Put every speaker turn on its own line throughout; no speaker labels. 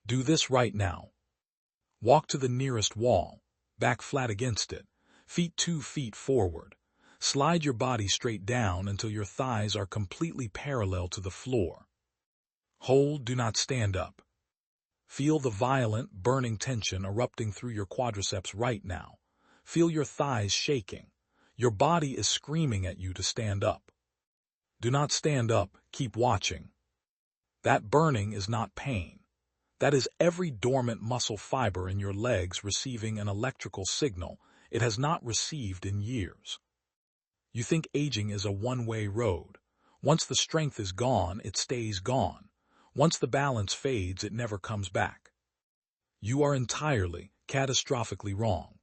Do this right now. Walk to the nearest wall, back flat against it, feet 2 feet forward. Slide your body straight down until your thighs are completely parallel to the floor. Hold, do not stand up. Feel the violent, burning tension erupting through your quadriceps right now. Feel your thighs shaking. Your body is screaming at you to stand up. Do not stand up, keep watching. That burning is not pain. That is every dormant muscle fiber in your legs receiving an electrical signal it has not received in years. You think aging is a one-way road. Once the strength is gone, it stays gone. Once the balance fades, it never comes back. You are entirely, catastrophically wrong.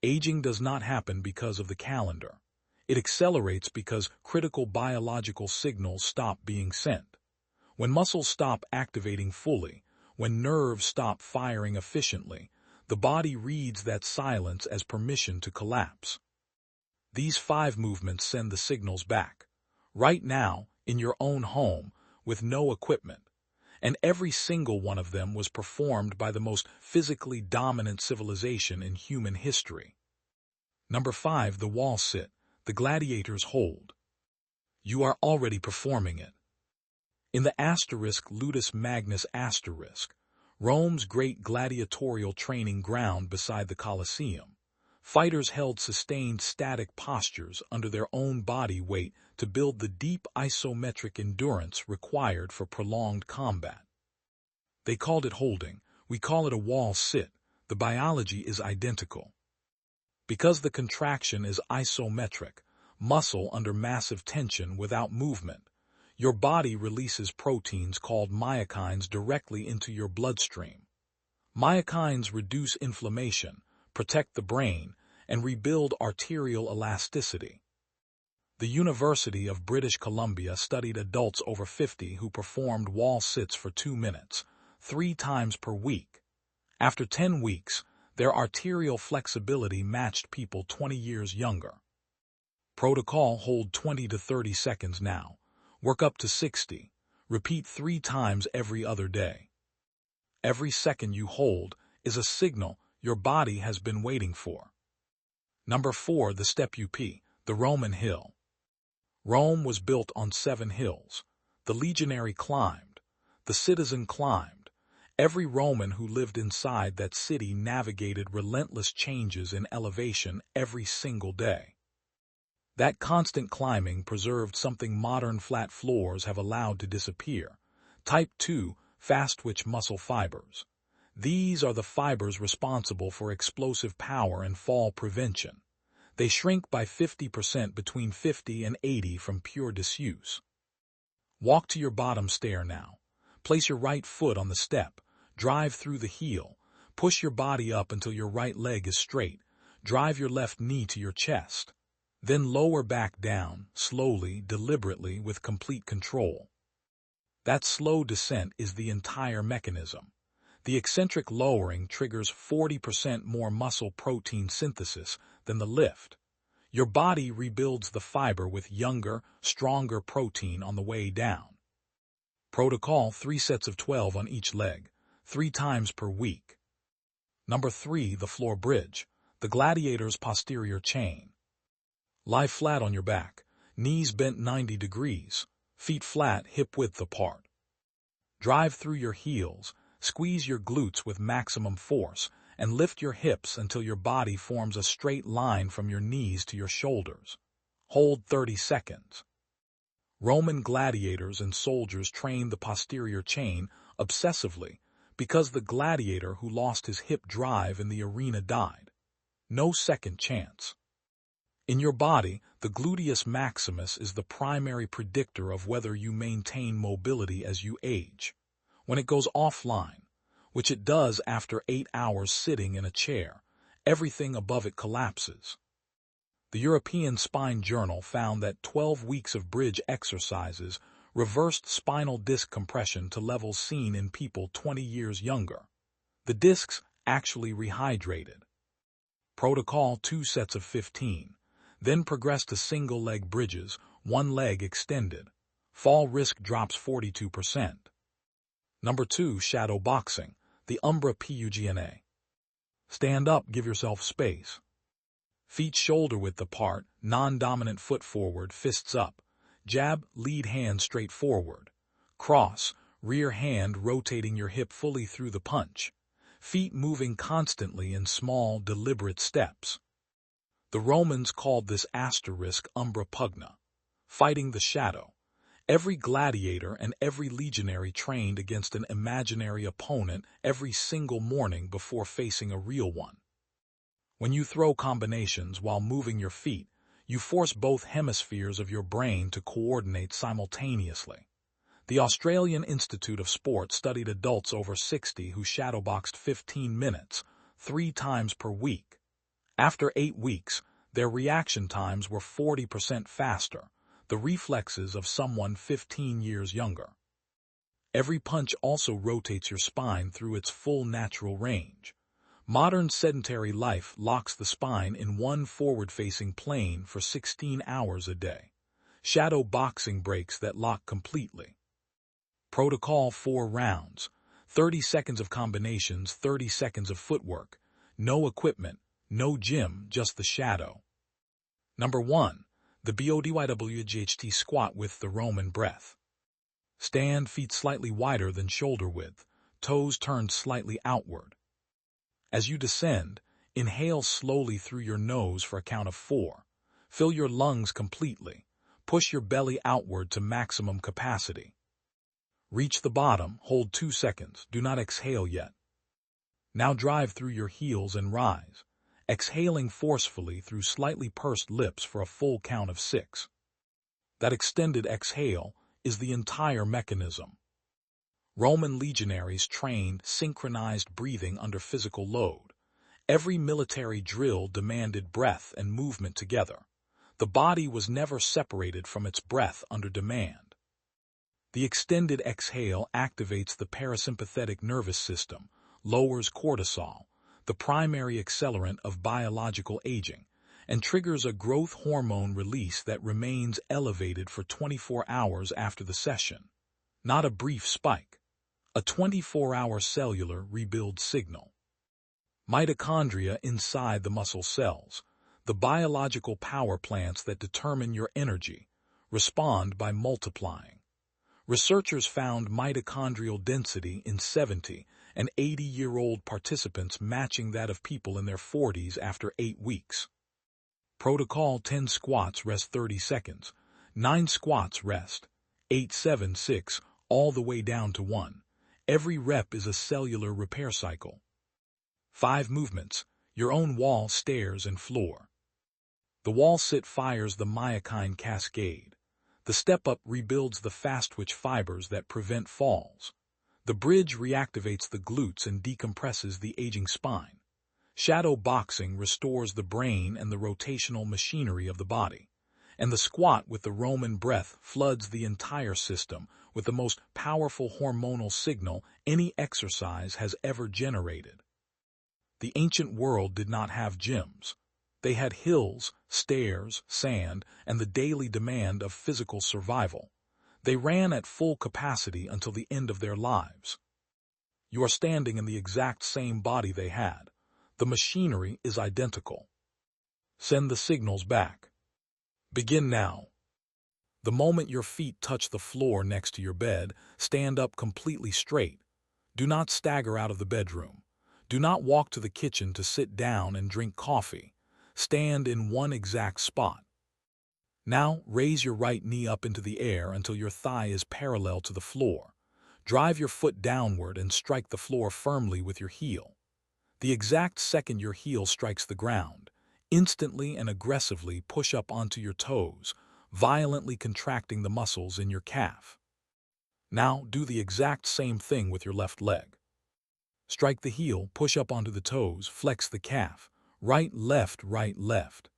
Aging does not happen because of the calendar. It accelerates because critical biological signals stop being sent. When muscles stop activating fully, when nerves stop firing efficiently, the body reads that silence as permission to collapse. These 5 movements send the signals back, right now, in your own home, with no equipment, and every single one of them was performed by the most physically dominant civilization in human history. Number 5, the wall sit, the gladiators hold. You are already performing it. In the Ludus Magnus asterisk, Rome's great gladiatorial training ground beside the Colosseum, fighters held sustained static postures under their own body weight to build the deep isometric endurance required for prolonged combat. They called it holding, we call it a wall sit, the biology is identical. Because the contraction is isometric, muscle under massive tension without movement, your body releases proteins called myokines directly into your bloodstream. Myokines reduce inflammation, protect the brain, and rebuild arterial elasticity. The University of British Columbia studied adults over 50 who performed wall sits for 2 minutes, 3 times per week. After 10 weeks, their arterial flexibility matched people 20 years younger. Protocol: hold 20 to 30 seconds now. Work up to 60. Repeat 3 times every other day. Every second you hold is a signal your body has been waiting for. Number 4, the step up, the Roman hill. Rome was built on 7 hills. The legionary climbed. The citizen climbed. Every Roman who lived inside that city navigated relentless changes in elevation every single day. That constant climbing preserved something modern flat floors have allowed to disappear. Type 2, fast-twitch muscle fibers. These are the fibers responsible for explosive power and fall prevention. They shrink by 50% between 50 and 80 from pure disuse. Walk to your bottom stair now. Place your right foot on the step. Drive through the heel. Push your body up until your right leg is straight. Drive your left knee to your chest. Then lower back down, slowly, deliberately, with complete control. That slow descent is the entire mechanism. The eccentric lowering triggers 40% more muscle protein synthesis than the lift. Your body rebuilds the fiber with younger, stronger protein on the way down. Protocol: 3 sets of 12 on each leg, 3 times per week. Number 3, the floor bridge, the Gladiator's posterior chain. Lie flat on your back, knees bent 90 degrees, feet flat, hip width apart. Drive through your heels, squeeze your glutes with maximum force, and lift your hips until your body forms a straight line from your knees to your shoulders. Hold 30 seconds. Roman gladiators and soldiers trained the posterior chain obsessively because the gladiator who lost his hip drive in the arena died. No second chance. In your body, the gluteus maximus is the primary predictor of whether you maintain mobility as you age. When it goes offline, which it does after 8 hours sitting in a chair, everything above it collapses. The European Spine Journal found that 12 weeks of bridge exercises reversed spinal disc compression to levels seen in people 20 years younger. The discs actually rehydrated. Protocol: 2 sets of 15. Then progress to single-leg bridges, 1 leg extended. Fall risk drops 42%. Number 2, shadow boxing, the Umbra Pugna. Stand up, give yourself space. Feet shoulder-width apart, non-dominant foot forward, fists up. Jab, lead hand straight forward. Cross, rear hand rotating your hip fully through the punch. Feet moving constantly in small, deliberate steps. The Romans called this asterisk Umbra Pugna, fighting the shadow. Every gladiator and every legionary trained against an imaginary opponent every single morning before facing a real one. When you throw combinations while moving your feet, you force both hemispheres of your brain to coordinate simultaneously. The Australian Institute of Sport studied adults over 60 who shadowboxed 15 minutes, 3 times per week. After 8 weeks, their reaction times were 40% faster, the reflexes of someone 15 years younger. Every punch also rotates your spine through its full natural range. Modern sedentary life locks the spine in one forward-facing plane for 16 hours a day. Shadow boxing breaks that lock completely. Protocol: 4 rounds, 30 seconds of combinations, 30 seconds of footwork. No equipment, no gym, just the shadow. Number 1. The Bodyweight squat with the Roman breath. Stand, feet slightly wider than shoulder width, toes turned slightly outward. As you descend, inhale slowly through your nose for a count of 4. Fill your lungs completely. Push your belly outward to maximum capacity. Reach the bottom, hold 2 seconds, do not exhale yet. Now drive through your heels and rise, exhaling forcefully through slightly pursed lips for a full count of 6. That extended exhale is the entire mechanism. Roman legionaries trained synchronized breathing under physical load. Every military drill demanded breath and movement together. The body was never separated from its breath under demand. The extended exhale activates the parasympathetic nervous system, lowers cortisol, the primary accelerant of biological aging, and triggers a growth hormone release that remains elevated for 24 hours after the session. Not a brief spike, a 24-hour cellular rebuild signal. Mitochondria inside the muscle cells, the biological power plants that determine your energy, respond by multiplying. Researchers found mitochondrial density in 70 and 80-year-old participants matching that of people in their 40s after 8 weeks. Protocol: 10 squats, rest 30 seconds, 9 squats, rest, 8, 7, 6, all the way down to 1. Every rep is a cellular repair cycle. 5 movements, your own wall, stairs, and floor. The wall sit fires the myokine cascade. The step-up rebuilds the fast-twitch fibers that prevent falls. The bridge reactivates the glutes and decompresses the aging spine. Shadow boxing restores the brain and the rotational machinery of the body. And the squat with the Roman breath floods the entire system with the most powerful hormonal signal any exercise has ever generated. The ancient world did not have gyms. They had hills, stairs, sand, and the daily demand of physical survival. They ran at full capacity until the end of their lives. You are standing in the exact same body they had. The machinery is identical. Send the signals back. Begin now. The moment your feet touch the floor next to your bed, stand up completely straight. Do not stagger out of the bedroom. Do not walk to the kitchen to sit down and drink coffee. Stand in one exact spot. Now, raise your right knee up into the air until your thigh is parallel to the floor. Drive your foot downward and strike the floor firmly with your heel. The exact second your heel strikes the ground, instantly and aggressively push up onto your toes, violently contracting the muscles in your calf. Now, do the exact same thing with your left leg. Strike the heel, push up onto the toes, flex the calf. Right, left, right, left.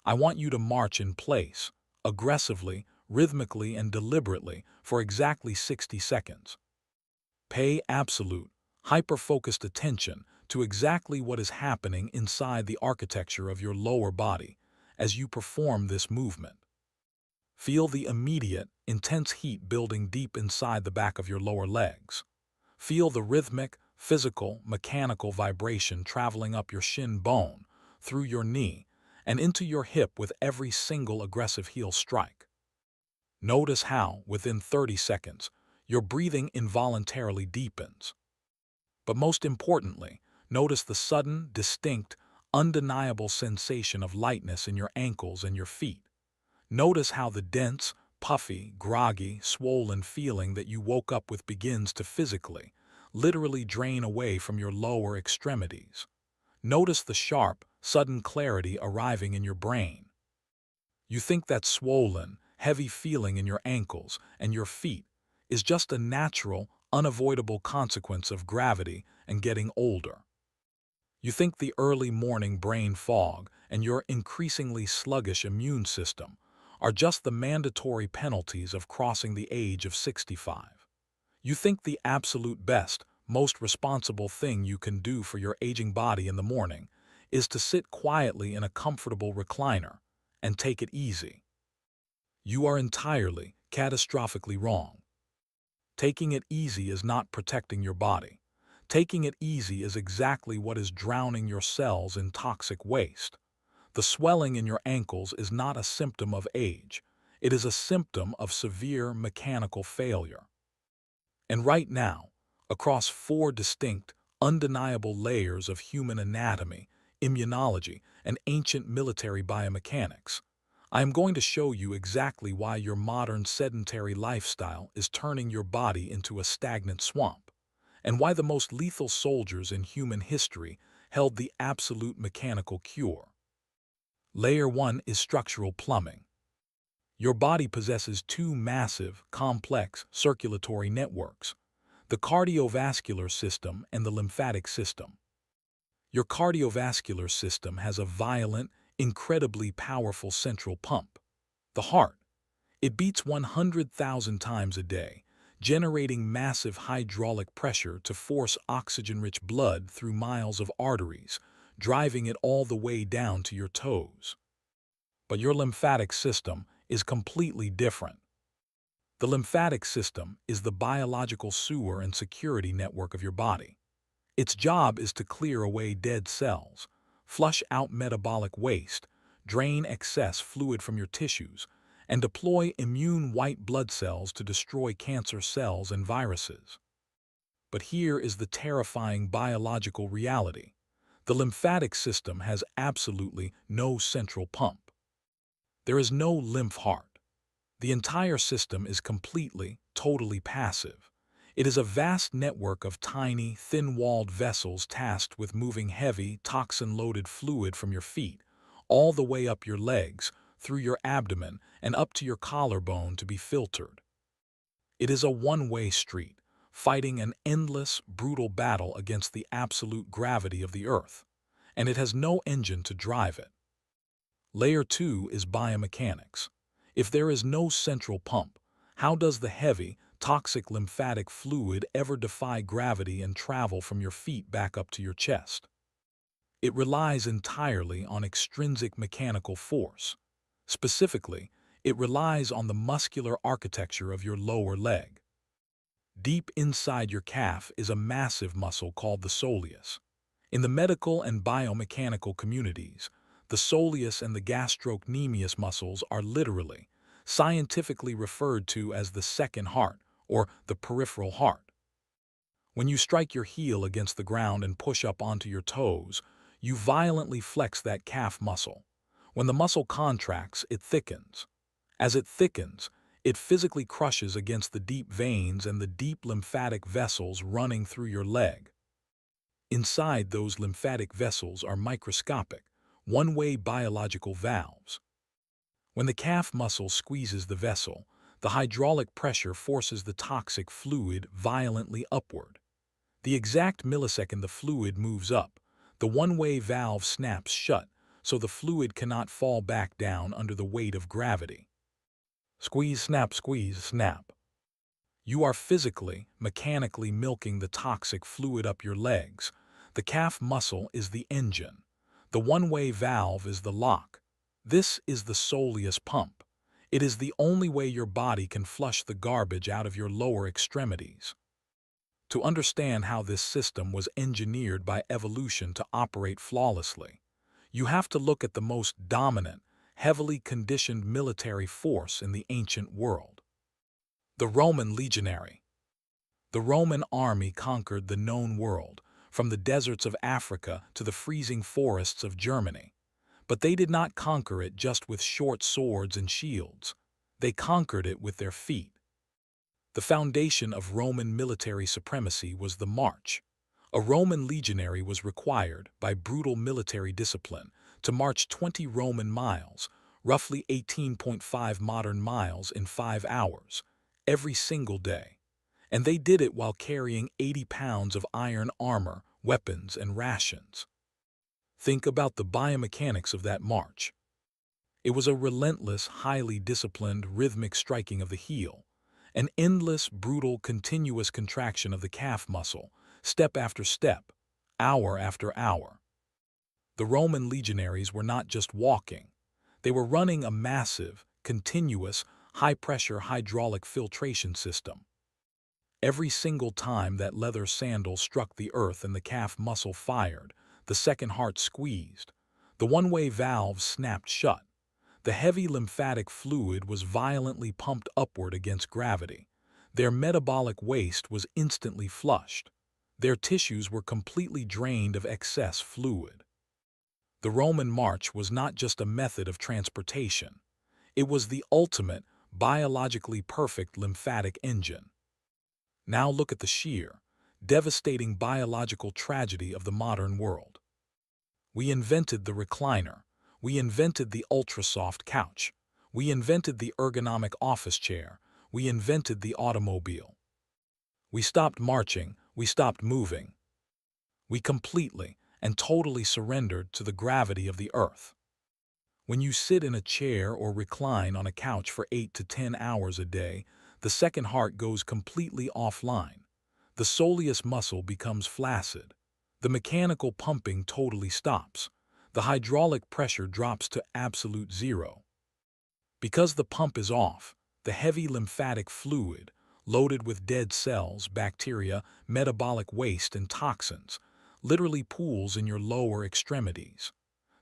I want you to march in place, aggressively, rhythmically, and deliberately for exactly 60 seconds. Pay absolute, hyper-focused attention to exactly what is happening inside the architecture of your lower body as you perform this movement. Feel the immediate, intense heat building deep inside the back of your lower legs. Feel the rhythmic, physical, mechanical vibration traveling up your shin bone, through your knee, and into your hip with every single aggressive heel strike. Notice how, within 30 seconds, your breathing involuntarily deepens. But most importantly, notice the sudden, distinct, undeniable sensation of lightness in your ankles and your feet. Notice how the dense, puffy, groggy, swollen feeling that you woke up with begins to physically, literally drain away from your lower extremities. Notice the sharp, sudden clarity arriving in your brain. You think that swollen, heavy feeling in your ankles and your feet is just a natural, unavoidable consequence of gravity and getting older. You think the early morning brain fog and your increasingly sluggish immune system are just the mandatory penalties of crossing the age of 65. You think the absolute best, most responsible thing you can do for your aging body in the morning is to sit quietly in a comfortable recliner and take it easy. You are entirely, catastrophically wrong. Taking it easy is not protecting your body. Taking it easy is exactly what is drowning your cells in toxic waste. The swelling in your ankles is not a symptom of age. It is a symptom of severe mechanical failure. And right now, across 4 distinct, undeniable layers of human anatomy, immunology, and ancient military biomechanics, I am going to show you exactly why your modern sedentary lifestyle is turning your body into a stagnant swamp, and why the most lethal soldiers in human history held the absolute mechanical cure. Layer 1 is structural plumbing. Your body possesses 2 massive, complex circulatory networks, the cardiovascular system and the lymphatic system. Your cardiovascular system has a violent, incredibly powerful central pump, the heart. It beats 100,000 times a day, generating massive hydraulic pressure to force oxygen-rich blood through miles of arteries, driving it all the way down to your toes. But your lymphatic system is completely different. The lymphatic system is the biological sewer and security network of your body. Its job is to clear away dead cells, flush out metabolic waste, drain excess fluid from your tissues, and deploy immune white blood cells to destroy cancer cells and viruses. But here is the terrifying biological reality. The lymphatic system has absolutely no central pump. There is no lymph heart. The entire system is completely, totally passive. It is a vast network of tiny, thin-walled vessels tasked with moving heavy, toxin-loaded fluid from your feet, all the way up your legs, through your abdomen, and up to your collarbone to be filtered. It is a one-way street, fighting an endless, brutal battle against the absolute gravity of the earth, and it has no engine to drive it. Layer 2 is biomechanics. If there is no central pump, how does the heavy, toxic lymphatic fluid ever defy gravity and travel from your feet back up to your chest? It relies entirely on extrinsic mechanical force. Specifically, it relies on the muscular architecture of your lower leg. Deep inside your calf is a massive muscle called the soleus. In the medical and biomechanical communities, the soleus and the gastrocnemius muscles are literally, scientifically referred to as the second heart, or the peripheral heart. When you strike your heel against the ground and push up onto your toes, you violently flex that calf muscle. When the muscle contracts, it thickens. As it thickens, it physically crushes against the deep veins and the deep lymphatic vessels running through your leg. Inside those lymphatic vessels are microscopic, one-way biological valves. When the calf muscle squeezes the vessel, the hydraulic pressure forces the toxic fluid violently upward. The exact millisecond the fluid moves up, the one-way valve snaps shut, so the fluid cannot fall back down under the weight of gravity. Squeeze, snap. You are physically, mechanically milking the toxic fluid up your legs. The calf muscle is the engine. The one-way valve is the lock. This is the soleus pump. It is the only way your body can flush the garbage out of your lower extremities. To understand how this system was engineered by evolution to operate flawlessly, you have to look at the most dominant, heavily conditioned military force in the ancient world: the Roman legionary. The Roman army conquered the known world, from the deserts of Africa to the freezing forests of Germany. But they did not conquer it just with short swords and shields. They conquered it with their feet. The foundation of Roman military supremacy was the march. A Roman legionary was required, by brutal military discipline, to march 20 Roman miles, roughly 18.5 modern miles, in 5 hours, every single day. And they did it while carrying 80 pounds of iron armor, weapons, and rations. Think about the biomechanics of that march. It was a relentless, highly disciplined, rhythmic striking of the heel, an endless, brutal, continuous contraction of the calf muscle, step after step, hour after hour. The Roman legionaries were not just walking. They were running a massive, continuous, high-pressure hydraulic filtration system. Every single time that leather sandal struck the earth and the calf muscle fired, the second heart squeezed, the one-way valve snapped shut, the heavy lymphatic fluid was violently pumped upward against gravity, their metabolic waste was instantly flushed, their tissues were completely drained of excess fluid. The Roman march was not just a method of transportation. It was the ultimate, biologically perfect lymphatic engine. Now look at the sheer, devastating biological tragedy of the modern world. We invented the recliner. We invented the ultra-soft couch. We invented the ergonomic office chair. We invented the automobile. We stopped marching. We stopped moving. We completely and totally surrendered to the gravity of the earth. When you sit in a chair or recline on a couch for 8 to 10 hours a day, the second heart goes completely offline. The soleus muscle becomes flaccid. The mechanical pumping totally stops. The hydraulic pressure drops to absolute zero. Because the pump is off, the heavy lymphatic fluid, loaded with dead cells, bacteria, metabolic waste, and toxins, literally pools in your lower extremities.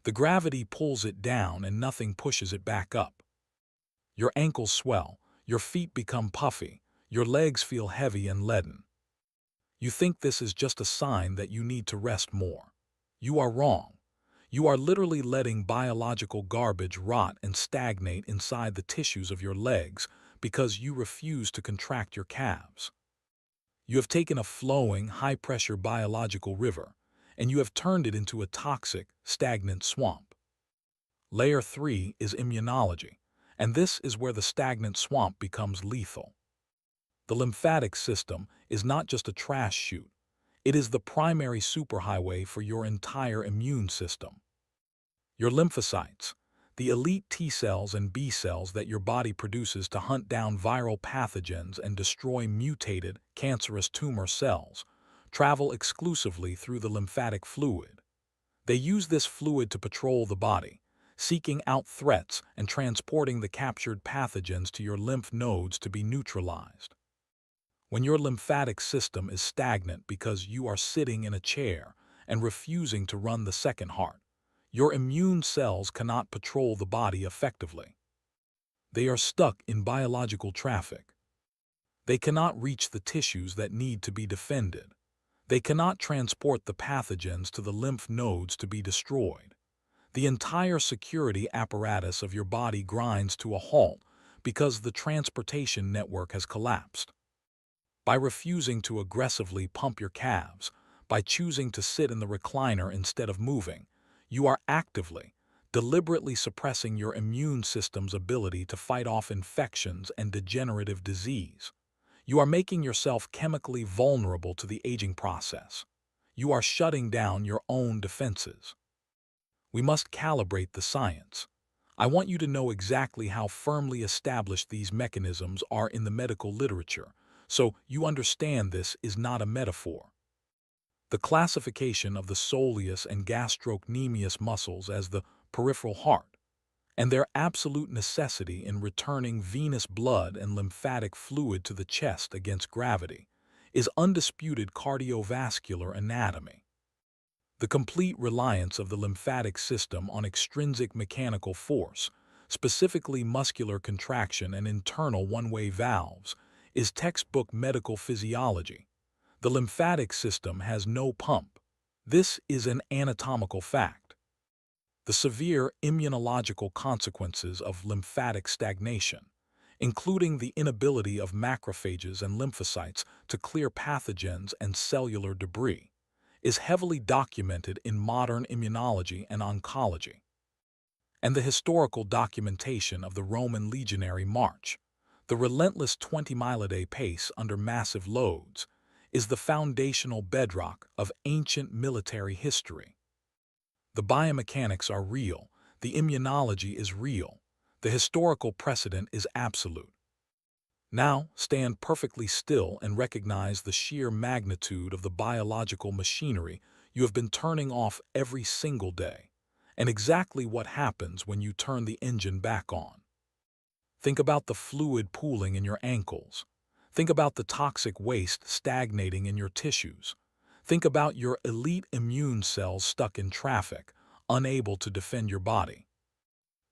The gravity pulls it down and nothing pushes it back up. Your ankles swell, your feet become puffy, your legs feel heavy and leaden. You think this is just a sign that you need to rest more. You are wrong. You are literally letting biological garbage rot and stagnate inside the tissues of your legs because you refuse to contract your calves. You have taken a flowing, high-pressure biological river, and you have turned it into a toxic, stagnant swamp. Layer 3 is immunology, and this is where the stagnant swamp becomes lethal. The lymphatic system is not just a trash chute. It is the primary superhighway for your entire immune system. Your lymphocytes, the elite T cells and B cells that your body produces to hunt down viral pathogens and destroy mutated, cancerous tumor cells, travel exclusively through the lymphatic fluid. They use this fluid to patrol the body, seeking out threats and transporting the captured pathogens to your lymph nodes to be neutralized. When your lymphatic system is stagnant because you are sitting in a chair and refusing to run the second heart, your immune cells cannot patrol the body effectively. They are stuck in biological traffic. They cannot reach the tissues that need to be defended. They cannot transport the pathogens to the lymph nodes to be destroyed. The entire security apparatus of your body grinds to a halt because the transportation network has collapsed. By refusing to aggressively pump your calves, by choosing to sit in the recliner instead of moving, you are actively, deliberately suppressing your immune system's ability to fight off infections and degenerative disease. You are making yourself chemically vulnerable to the aging process. You are shutting down your own defenses. We must calibrate the science. I want you to know exactly how firmly established these mechanisms are in the medical literature, so you understand this is not a metaphor. The classification of the soleus and gastrocnemius muscles as the peripheral heart, and their absolute necessity in returning venous blood and lymphatic fluid to the chest against gravity, is undisputed cardiovascular anatomy. The complete reliance of the lymphatic system on extrinsic mechanical force, specifically muscular contraction and internal one-way valves, is textbook medical physiology. The lymphatic system has no pump. This is an anatomical fact. The severe immunological consequences of lymphatic stagnation, including the inability of macrophages and lymphocytes to clear pathogens and cellular debris, is heavily documented in modern immunology and oncology. And the historical documentation of the Roman legionary march, the relentless 20-mile-a-day pace under massive loads, is the foundational bedrock of ancient military history. The biomechanics are real, the immunology is real, the historical precedent is absolute. Now, stand perfectly still and recognize the sheer magnitude of the biological machinery you have been turning off every single day, and exactly what happens when you turn the engine back on. Think about the fluid pooling in your ankles. Think about the toxic waste stagnating in your tissues. Think about your elite immune cells stuck in traffic, unable to defend your body.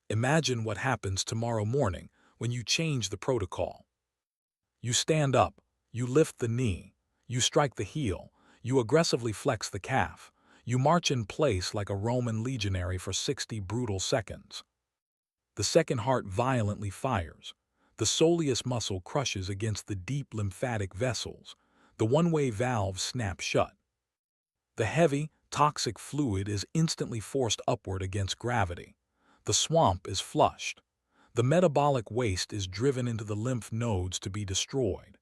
Imagine what happens tomorrow morning when you change the protocol. You stand up, you lift the knee, you strike the heel, you aggressively flex the calf, you march in place like a Roman legionary for 60 brutal seconds. The second heart violently fires. The soleus muscle crushes against the deep lymphatic vessels. The one-way valve snaps shut. The heavy, toxic fluid is instantly forced upward against gravity. The swamp is flushed. The metabolic waste is driven into the lymph nodes to be destroyed.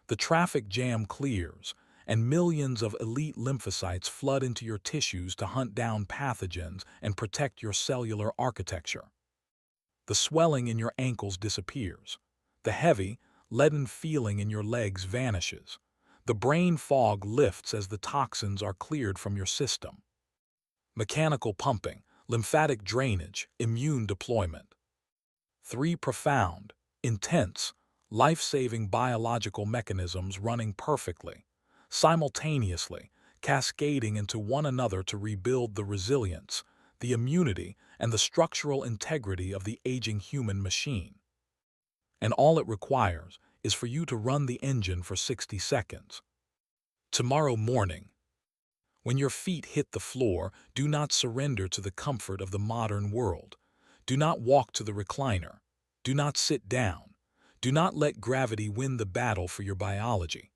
The traffic jam clears, and millions of elite lymphocytes flood into your tissues to hunt down pathogens and protect your cellular architecture. The swelling in your ankles disappears. The heavy, leaden feeling in your legs vanishes. The brain fog lifts as the toxins are cleared from your system. Mechanical pumping, lymphatic drainage, immune deployment. 3 profound, intense, life-saving biological mechanisms running perfectly, simultaneously, cascading into one another to rebuild the resilience, the immunity, and the structural integrity of the aging human machine. And all it requires is for you to run the engine for 60 seconds. Tomorrow morning, when your feet hit the floor, do not surrender to the comfort of the modern world. Do not walk to the recliner. Do not sit down. Do not let gravity win the battle for your biology.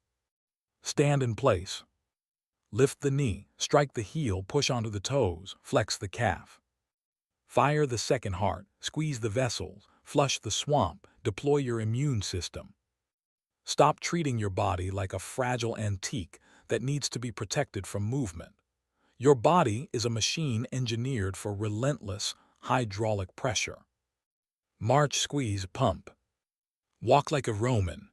Stand in place. Lift the knee, strike the heel, push onto the toes, flex the calf. Fire the second heart, squeeze the vessels, flush the swamp, deploy your immune system. Stop treating your body like a fragile antique that needs to be protected from movement. Your body is a machine engineered for relentless hydraulic pressure. March, squeeze, pump. Walk like a Roman.